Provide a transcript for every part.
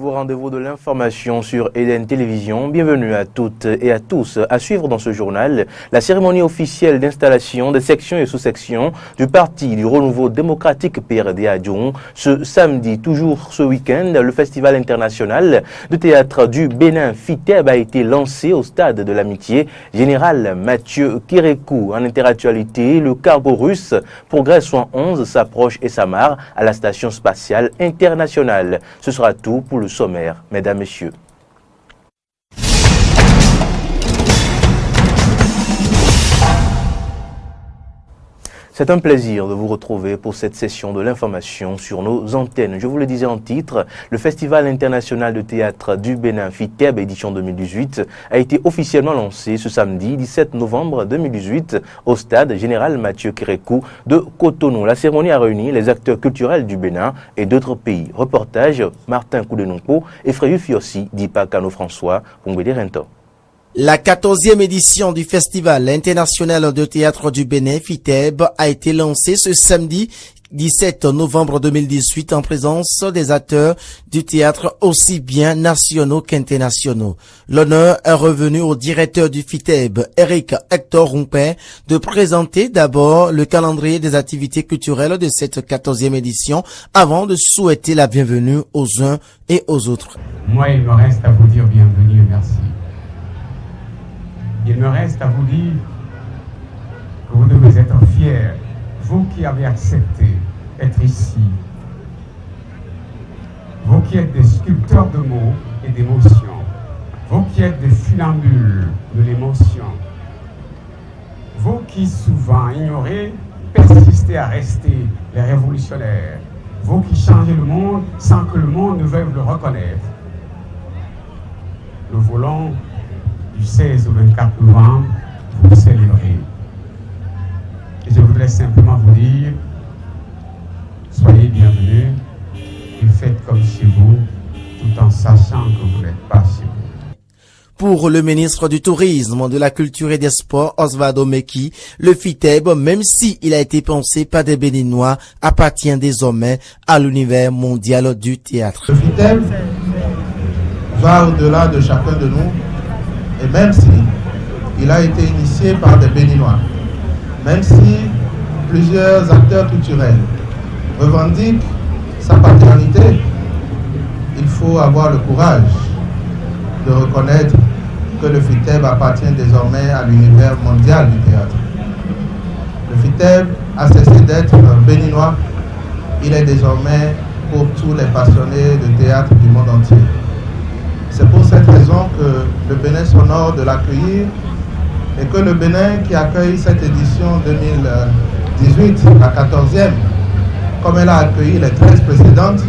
nouveau rendez-vous de l'information sur Eden Télévision. Bienvenue à toutes et à tous. À suivre dans ce journal, la cérémonie officielle d'installation des sections et sous-sections du Parti du Renouveau démocratique PRD à Djoun. Ce samedi, toujours ce week-end, le Festival international de théâtre du Bénin FITEB a été lancé au stade de l'amitié. Général Mathieu Kérékou. En interactualité, le cargo russe Progrès 111 s'approche et s'amarre à la station spatiale internationale. Ce sera tout pour le sommaire, mesdames, messieurs. C'est un plaisir de vous retrouver pour cette session de l'information sur nos antennes. Je vous le disais en titre, le Festival international de théâtre du Bénin FITEB édition 2018 a été officiellement lancé ce samedi 17 novembre 2018 au stade Général Mathieu Kérékou de Cotonou. La cérémonie a réuni les acteurs culturels du Bénin et d'autres pays. Reportage Martin Koudenonko et Fréyu Fiossi, Dipa Kano-François, Pongwede Rento. La 14e édition du Festival international de théâtre du Bénin, FITEB, a été lancée ce samedi 17 novembre 2018 en présence des acteurs du théâtre aussi bien nationaux qu'internationaux. L'honneur est revenu au directeur du FITEB, Eric Hector Rompin, de présenter d'abord le calendrier des activités culturelles de cette 14e édition avant de souhaiter la bienvenue aux uns et aux autres. Moi, il me reste à vous dire bienvenue et merci. Il me reste à vous dire que vous devez être fiers, vous qui avez accepté d'être ici, vous qui êtes des sculpteurs de mots et d'émotions, vous qui êtes des funambules de l'émotion, vous qui souvent ignorez, persistez à rester les révolutionnaires, vous qui changez le monde sans que le monde ne veuille le reconnaître. Nous voulons du 16 au 24 novembre, vous célébrez. Et je voudrais simplement vous dire, soyez bienvenus et faites comme chez vous, tout en sachant que vous n'êtes pas chez vous. Pour le ministre du Tourisme, de la Culture et des Sports, Osvaldo Meki, le FITEB, même s'il a été pensé par des Béninois, appartient désormais à l'univers mondial du théâtre. Le FITEB va au-delà de chacun de nous. Et même si il a été initié par des Béninois, même si plusieurs acteurs culturels revendiquent sa paternité, il faut avoir le courage de reconnaître que le FITEB appartient désormais à l'univers mondial du théâtre. Le FITEB a cessé d'être un Béninois, il est désormais pour tous les passionnés de théâtre du monde entier. C'est pour cette raison que le Bénin s'honore de l'accueillir et que le Bénin qui accueille cette édition 2018, la 14e, comme elle a accueilli les 13 précédentes,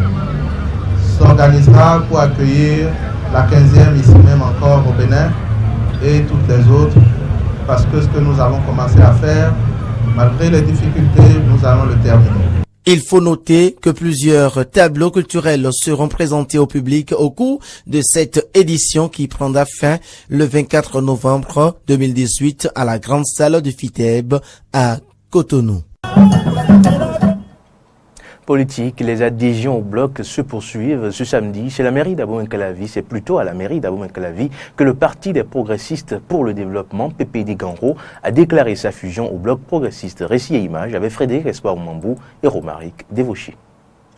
s'organisera pour accueillir la 15e ici même encore au Bénin et toutes les autres, parce que ce que nous avons commencé à faire, malgré les difficultés, nous allons le terminer. Il faut noter que plusieurs tableaux culturels seront présentés au public au cours de cette édition qui prendra fin le 24 novembre 2018 à la grande salle du FITEB à Cotonou. Politique, les adhésions au bloc se poursuivent ce samedi chez la mairie d'Abomey-Calavi. C'est plutôt à la mairie d'Abomey-Calavi que le Parti des progressistes pour le développement, PPD Ganro, a déclaré sa fusion au bloc progressiste. Récit et images avec Frédéric Espoir Mambou et Romaric Devauchi.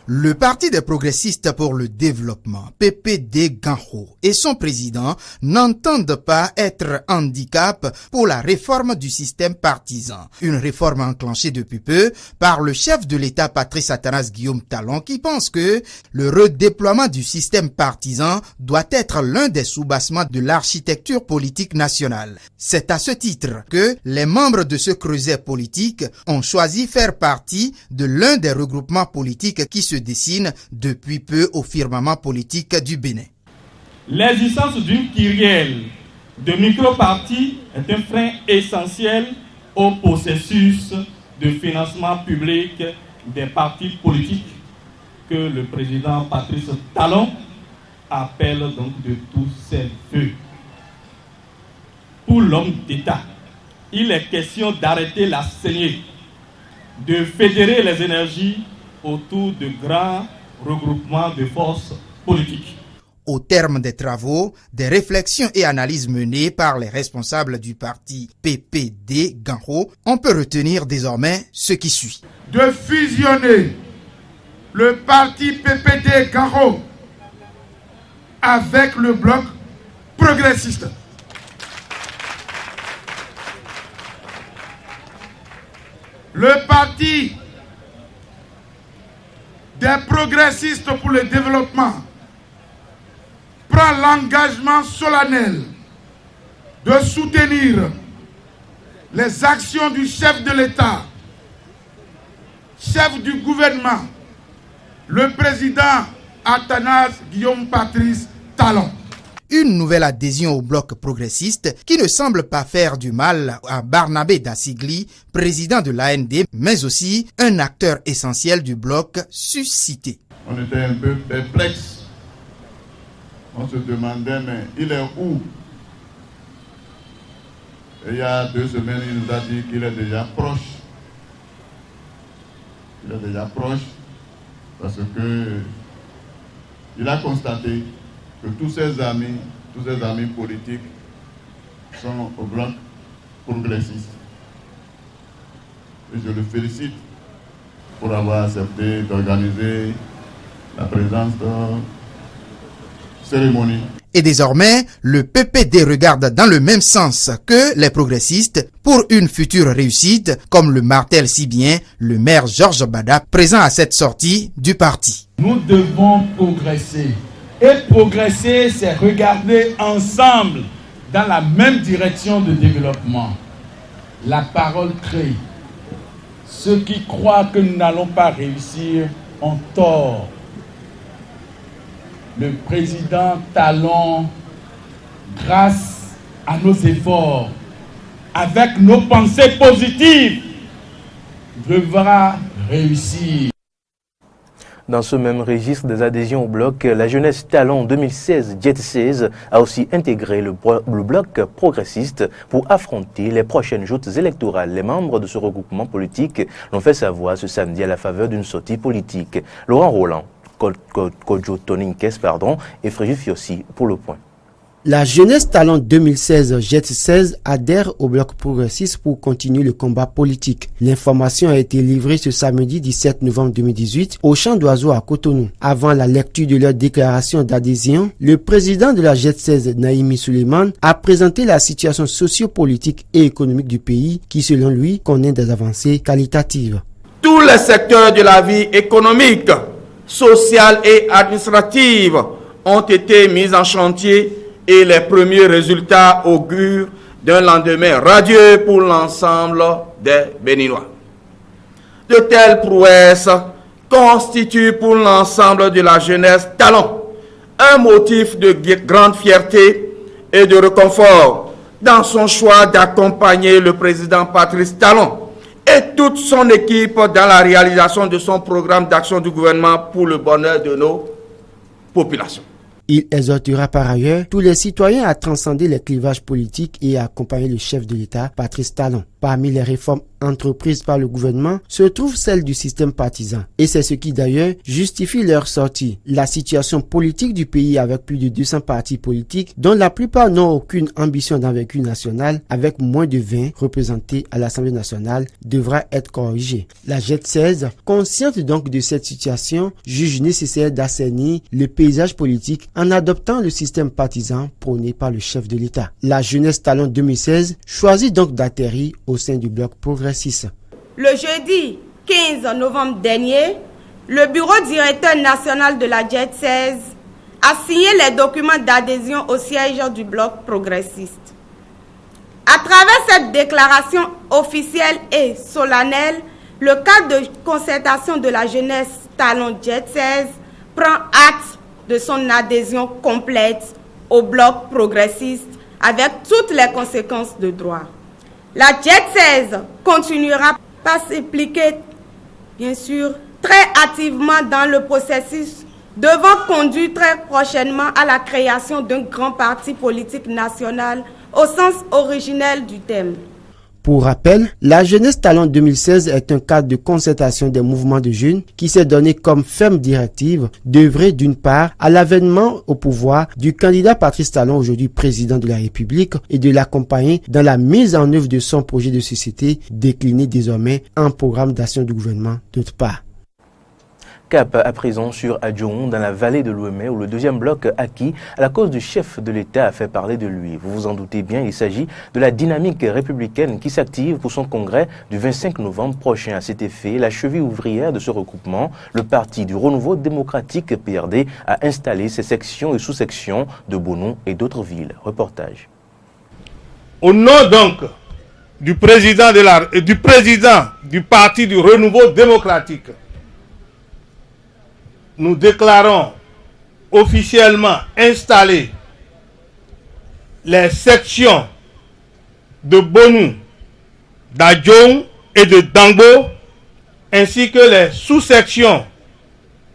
Le Parti des progressistes pour le développement, PPD Ganro, et son président n'entendent pas être handicap pour la réforme du système partisan. Une réforme enclenchée depuis peu par le chef de l'État Patrice Athanas Guillaume Talon qui pense que le redéploiement du système partisan doit être l'un des soubassements de l'architecture politique nationale. C'est à ce titre que les membres de ce creuset politique ont choisi faire partie de l'un des regroupements politiques qui se dessine depuis peu au firmament politique du Bénin. L'existence d'une kyrielle de micro-partis est un frein essentiel au processus de financement public des partis politiques que le président Patrice Talon appelle donc de tous ses vœux. Pour l'homme d'État, il est question d'arrêter la saignée, de fédérer les énergies autour de grands regroupements de forces politiques. Au terme des travaux, des réflexions et analyses menées par les responsables du parti PPD Ganho, on peut retenir désormais ce qui suit. De fusionner le parti PPD Ganho avec le bloc progressiste. Le parti des progressistes pour le développement prend l'engagement solennel de soutenir les actions du chef de l'État, chef du gouvernement, le président Athanase Guillaume Patrice Talon. Une nouvelle adhésion au bloc progressiste qui ne semble pas faire du mal à Barnabé Dassigli, président de l'AND, mais aussi un acteur essentiel du bloc suscité. On était un peu perplexe. On se demandait, mais il est où? Et il y a 2 semaines, il nous a dit qu'il est déjà proche. Il est déjà proche parce que il a constaté que tous ses amis politiques sont au bloc progressiste. Et je le félicite pour avoir accepté d'organiser la présence de cérémonie. Et désormais, le PPD regarde dans le même sens que les progressistes pour une future réussite, comme le martèle si bien le maire Georges Bada, présent à cette sortie du parti. Nous devons progresser. Et progresser, c'est regarder ensemble dans la même direction de développement. La parole crée. Ceux qui croient que nous n'allons pas réussir ont tort. Le président Talon, grâce à nos efforts, avec nos pensées positives, devra réussir. Dans ce même registre des adhésions au bloc, la jeunesse Talon 2016 Jet 16 a aussi intégré le bloc progressiste pour affronter les prochaines joutes électorales. Les membres de ce regroupement politique l'ont fait savoir ce samedi à la faveur d'une sortie politique. Laurent Roland, Kodjo Toninkes, et Fréjus Fiossi pour le point. La jeunesse Talon 2016 Jet 16 adhère au bloc progressiste pour continuer le combat politique. L'information a été livrée ce samedi 17 novembre 2018 au Champ d'Oiseaux à Cotonou. Avant la lecture de leur déclaration d'adhésion, le président de la Jet 16, Naïmi Suleiman, a présenté la situation socio-politique et économique du pays qui, selon lui, connaît des avancées qualitatives. Tous les secteurs de la vie économique, sociale et administrative ont été mis en chantier et les premiers résultats augurent d'un lendemain radieux pour l'ensemble des Béninois. De telles prouesses constituent pour l'ensemble de la jeunesse Talon un motif de grande fierté et de réconfort dans son choix d'accompagner le président Patrice Talon et toute son équipe dans la réalisation de son programme d'action du gouvernement pour le bonheur de nos populations. Il exhortera par ailleurs tous les citoyens à transcender les clivages politiques et à accompagner le chef de l'État, Patrice Talon. Parmi les réformes entreprises par le gouvernement se trouve celle du système partisan. Et c'est ce qui d'ailleurs justifie leur sortie. La situation politique du pays avec plus de 200 partis politiques dont la plupart n'ont aucune ambition d'envergure nationale avec moins de 20 représentés à l'Assemblée nationale devra être corrigée. La Jet 16, consciente donc de cette situation, juge nécessaire d'assainir le paysage politique en adoptant le système partisan prôné par le chef de l'État. La jeunesse Talon 2016 choisit donc d'atterrir au sein du bloc progressiste. Le jeudi 15 novembre dernier, le bureau directeur national de la Jet 16 a signé les documents d'adhésion au siège du bloc progressiste. À travers cette déclaration officielle et solennelle, le cadre de concertation de la jeunesse Talon Jet 16 prend acte de son adhésion complète au bloc progressiste avec toutes les conséquences de droit. La Jet 16 continuera par s'impliquer, bien sûr, très activement dans le processus devant conduire très prochainement à la création d'un grand parti politique national au sens originel du terme. Pour rappel, la Jeunesse Talent 2016 est un cadre de concertation des mouvements de jeunes qui s'est donné comme ferme directive d'œuvrer d'une part à l'avènement au pouvoir du candidat Patrice Talon, aujourd'hui président de la République, et de l'accompagner dans la mise en œuvre de son projet de société décliné désormais en programme d'action du gouvernement d'autre part. Cap à présent sur Adjoun, dans la vallée de l'Ouémé, où le deuxième bloc acquis à la cause du chef de l'État a fait parler de lui. Vous vous en doutez bien, il s'agit de la dynamique républicaine qui s'active pour son congrès du 25 novembre prochain. À cet effet, la cheville ouvrière de ce regroupement, le Parti du Renouveau démocratique PRD, a installé ses sections et sous-sections de Bonou et d'autres villes. Reportage. Au nom donc du président du Parti du Renouveau démocratique, nous déclarons officiellement installer les sections de Bonou, d'Adjoun et de Dangbo, ainsi que les sous-sections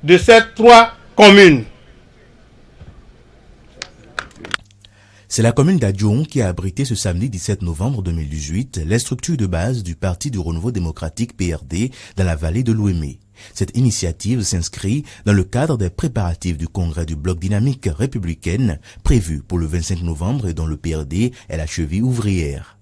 de ces trois communes. C'est la commune d'Adjoun qui a abrité ce samedi 17 novembre 2018 les structures de base du Parti du Renouveau démocratique PRD dans la vallée de l'Ouémé. Cette initiative s'inscrit dans le cadre des préparatifs du congrès du bloc dynamique républicaine prévu pour le 25 novembre et dont le PRD est la cheville ouvrière.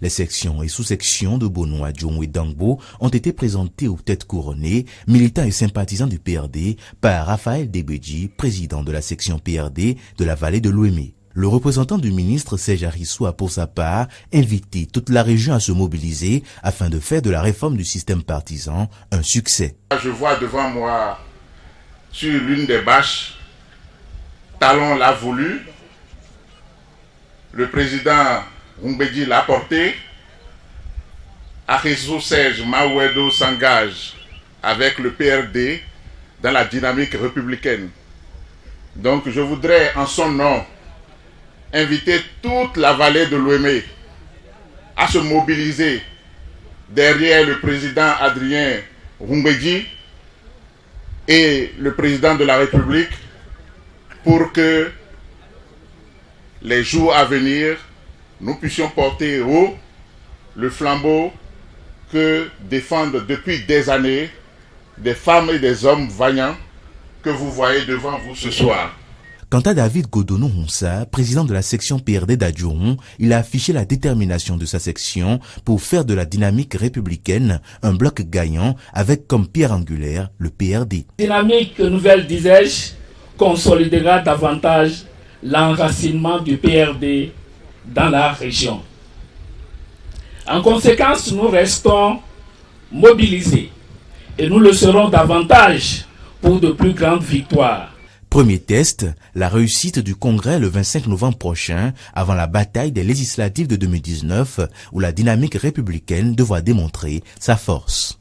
Les sections et sous-sections de Bonou, Adjoun et Dangbo ont été présentées aux têtes couronnées, militants et sympathisants du PRD, par Raphaël Debedji, président de la section PRD de la vallée de l'Ouémé. Le représentant du ministre Serge Arissou a pour sa part invité toute la région à se mobiliser afin de faire de la réforme du système partisan un succès. Je vois devant moi, sur l'une des bâches, Talon l'a voulu, le président Rumbedji l'a porté, Arissou Serge Maouedo s'engage avec le PRD dans la dynamique républicaine. Donc je voudrais en son nom inviter toute la vallée de l'Ouémé à se mobiliser derrière le président Adrien Rumbedji et le président de la République pour que les jours à venir, nous puissions porter haut le flambeau que défendent depuis des années des femmes et des hommes vaillants que vous voyez devant vous ce soir. Quant à David Godonou Honsa, président de la section PRD d'Adjoun, il a affiché la détermination de sa section pour faire de la dynamique républicaine un bloc gagnant avec comme pierre angulaire le PRD. Dynamique nouvelle, disais-je, consolidera davantage l'enracinement du PRD dans la région. En conséquence, nous restons mobilisés et nous le serons davantage pour de plus grandes victoires. Premier test, la réussite du congrès le 25 novembre prochain avant la bataille des législatives de 2019 où la dynamique républicaine devra démontrer sa force.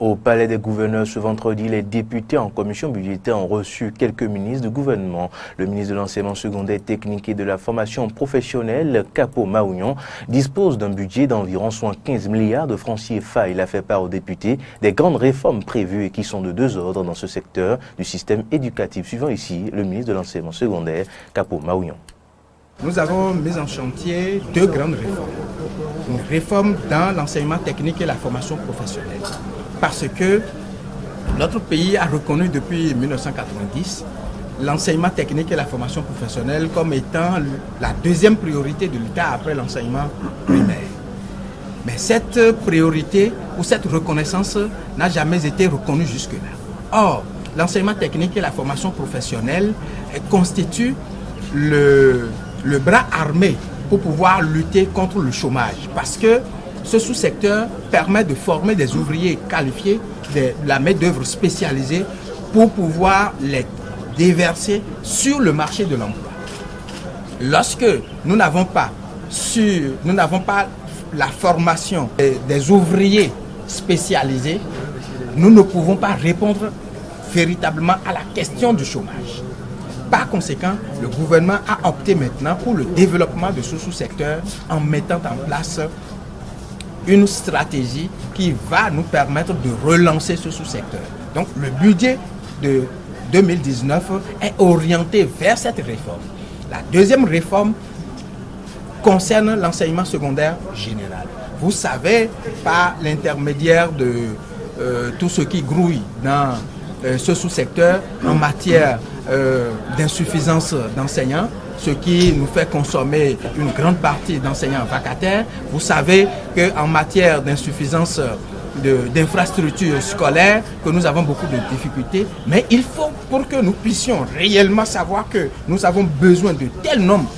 Au Palais des gouverneurs ce vendredi, les députés en commission budgétaire ont reçu quelques ministres du gouvernement. Le ministre de l'enseignement secondaire technique et de la formation professionnelle, Capo Maounion, dispose d'un budget d'environ 15 milliards de francs CFA. Il a fait part aux députés des grandes réformes prévues et qui sont de deux ordres dans ce secteur du système éducatif. Suivant ici le ministre de l'enseignement secondaire, Capo Maounion. Nous avons mis en chantier deux grandes réformes. Une réforme dans l'enseignement technique et la formation professionnelle. Parce que notre pays a reconnu depuis 1990 l'enseignement technique et la formation professionnelle comme étant la deuxième priorité de l'État après l'enseignement primaire. Mais cette priorité ou cette reconnaissance n'a jamais été reconnue jusque-là. Or, l'enseignement technique et la formation professionnelle constitue le bras armé pour pouvoir lutter contre le chômage. Parce que ce sous-secteur permet de former des ouvriers qualifiés, de la main-d'œuvre spécialisée pour pouvoir les déverser sur le marché de l'emploi. Lorsque nous n'avons pas la formation des ouvriers spécialisés, nous ne pouvons pas répondre véritablement à la question du chômage. Par conséquent, le gouvernement a opté maintenant pour le développement de ce sous-secteur en mettant en place une stratégie qui va nous permettre de relancer ce sous-secteur. Donc le budget de 2019 est orienté vers cette réforme. La deuxième réforme concerne l'enseignement secondaire général. vous savez, par l'intermédiaire de tout ce qui grouille dans ce sous-secteur en matière d'insuffisance d'enseignants, ce qui nous fait consommer une grande partie d'enseignants vacataires. Vous savez qu'en matière d'insuffisance d'infrastructures scolaires, que nous avons beaucoup de difficultés, mais il faut, pour que nous puissions réellement savoir que nous avons besoin de tel nombre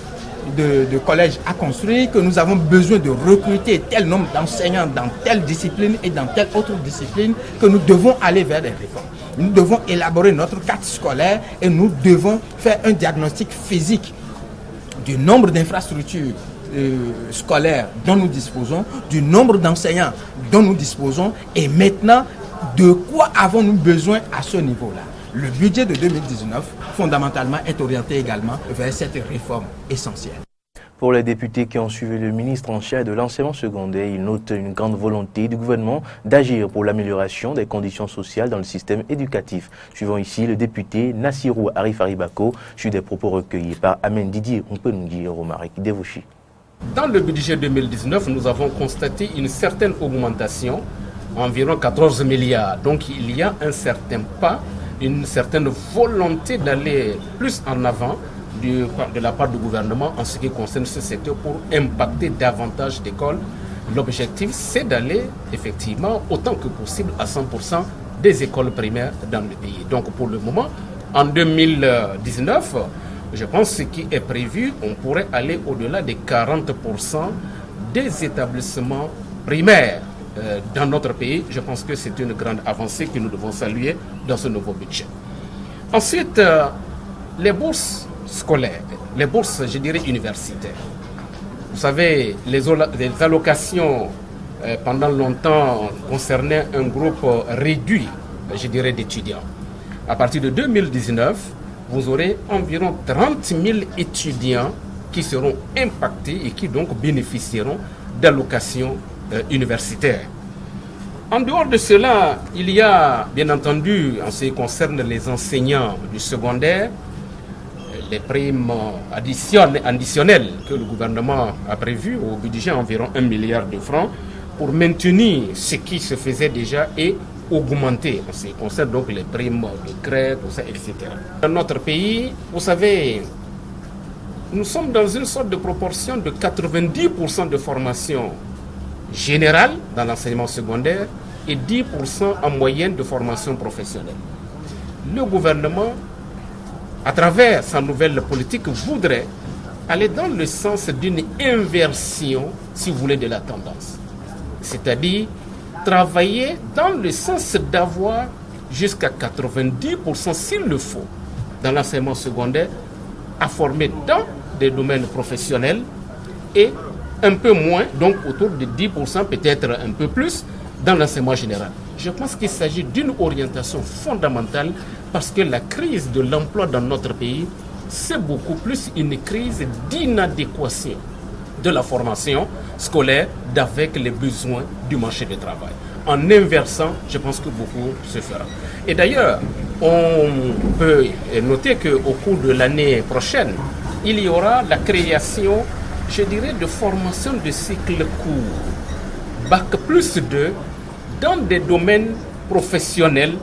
de collèges à construire, que nous avons besoin de recruter tel nombre d'enseignants dans telle discipline et dans telle autre discipline, que nous devons aller vers des réformes. Nous devons élaborer notre carte scolaire et nous devons faire un diagnostic physique du nombre d'infrastructures scolaires dont nous disposons, du nombre d'enseignants dont nous disposons, et maintenant, de quoi avons-nous besoin à ce niveau-là. Le budget de 2019, fondamentalement, est orienté également vers cette réforme essentielle. Pour les députés qui ont suivi le ministre en charge de l'enseignement secondaire, ils notent une grande volonté du gouvernement d'agir pour l'amélioration des conditions sociales dans le système éducatif. Suivons ici le député Nassirou Arif Aribako sur des propos recueillis par Amen Didier Mpenungi Romaric Devoshi. Dans le budget 2019, nous avons constaté une certaine augmentation, environ 14 milliards. Donc il y a un certain pas, une certaine volonté d'aller plus en avant de la part du gouvernement en ce qui concerne ce secteur pour impacter davantage d'écoles. L'objectif, c'est d'aller effectivement autant que possible à 100% des écoles primaires dans le pays. Donc pour le moment, en 2019, je pense que ce qui est prévu, on pourrait aller au-delà des 40% des établissements primaires dans notre pays. Je pense que c'est une grande avancée que nous devons saluer dans ce nouveau budget. Ensuite, les bourses scolaires, les bourses, je dirais, universitaires. Vous savez, les allocations pendant longtemps concernaient un groupe réduit, je dirais, d'étudiants. À partir de 2019, vous aurez environ 30 000 étudiants qui seront impactés et qui donc bénéficieront d'allocations universitaires. En dehors de cela, il y a bien entendu, en ce qui concerne les enseignants du secondaire, les primes additionnelles que le gouvernement a prévues au budget, environ 1 milliard de francs, pour maintenir ce qui se faisait déjà et augmenter. En ce qui concerne donc les primes de crèche, tout ça, etc. Dans notre pays, vous savez, nous sommes dans une sorte de proportion de 90% de formation générale dans l'enseignement secondaire et 10% en moyenne de formation professionnelle. Le gouvernement, à travers sa nouvelle politique, voudrait aller dans le sens d'une inversion, si vous voulez, de la tendance. C'est-à-dire travailler dans le sens d'avoir jusqu'à 90%, s'il le faut, dans l'enseignement secondaire, à former dans des domaines professionnels et un peu moins, donc autour de 10%, peut-être un peu plus, dans l'enseignement général. Je pense qu'il s'agit d'une orientation fondamentale parce que la crise de l'emploi dans notre pays, c'est beaucoup plus une crise d'inadéquation de la formation scolaire avec les besoins du marché du travail. En inversant, je pense que beaucoup se fera. Et d'ailleurs, on peut noter qu'au cours de l'année prochaine, il y aura la création, je dirais, de formation de cycle court, Bac plus 2, dans des domaines professionnels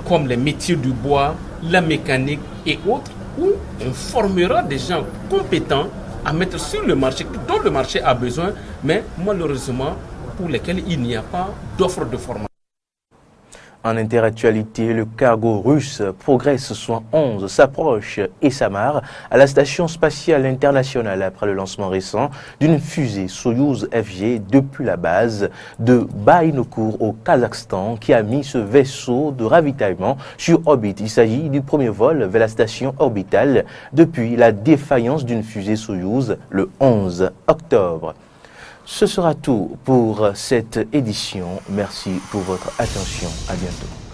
comme les métiers du bois, la mécanique et autres, où on formera des gens compétents à mettre sur le marché, dont le marché a besoin, mais malheureusement pour lesquels il n'y a pas d'offre de formation. En interactualité, le cargo russe Progress 71 s'approche et s'amarre à la station spatiale internationale après le lancement récent d'une fusée Soyouz FG depuis la base de Baïnokour au Kazakhstan qui a mis ce vaisseau de ravitaillement sur orbite. Il s'agit du premier vol vers la station orbitale depuis la défaillance d'une fusée Soyouz le 11 octobre. Ce sera tout pour cette édition. Merci pour votre attention. À bientôt.